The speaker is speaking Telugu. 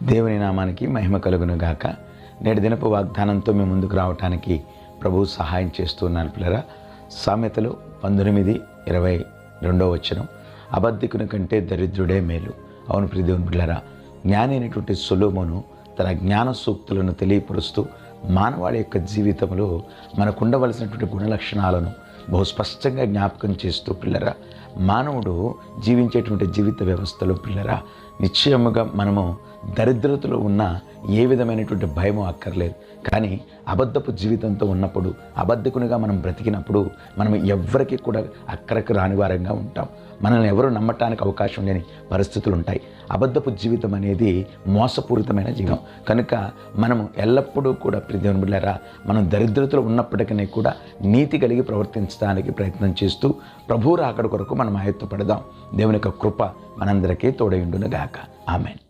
దేవుని నామానికి మహిమ కలుగును గాక. నేటి దినపు వాగ్దానంతో మీ ముందుకు రావటానికి ప్రభువు సహాయం చేస్తున్నాను పిల్లరా. సామెతలు 19:22 అబద్ధికుని కంటే దరిద్రుడే మేలు. అవును ప్రియ దేవుని పిల్లరా, జ్ఞాని అయినటువంటి సొలొమోను తన జ్ఞాన సూక్తులను తెలియపరుస్తూ మానవాళి యొక్క జీవితంలో మనకుండవలసినటువంటి గుణలక్షణాలను బహుస్పష్టంగా జ్ఞాపకం చేస్తూ పిల్లరా, మానవుడు జీవించేటువంటి జీవిత వ్యవస్థలో పిల్లరా నిశ్చయముగా మనము దరిద్రతలో ఉన్న ఏ విధమైనటువంటి భయము అక్కర్లేదు. కానీ అబద్ధపు జీవితంతో ఉన్నప్పుడు, అబద్ధకునిగా మనం బ్రతికినప్పుడు మనం ఎవ్వరికి కూడా అక్కడికి రాని వారంగా ఉంటాం. మనల్ని ఎవరు నమ్మటానికి అవకాశం లేని పరిస్థితులు ఉంటాయి. అబద్ధపు జీవితం అనేది మోసపూరితమైన జీవితం కనుక మనము ఎల్లప్పుడూ కూడా ప్రియదేవుని బిడ్డలారా, మనం దరిద్రతలో ఉన్నప్పటికీ కూడా నీతి కలిగి ప్రవర్తించడానికి ప్రయత్నం చేస్తూ ప్రభువు రాకడ కొరకు మనం ఆయుత్తపడదాం. దేవుని యొక్క కృప మనందరికీ తోడై ఉండును గాక. ఆమేన్.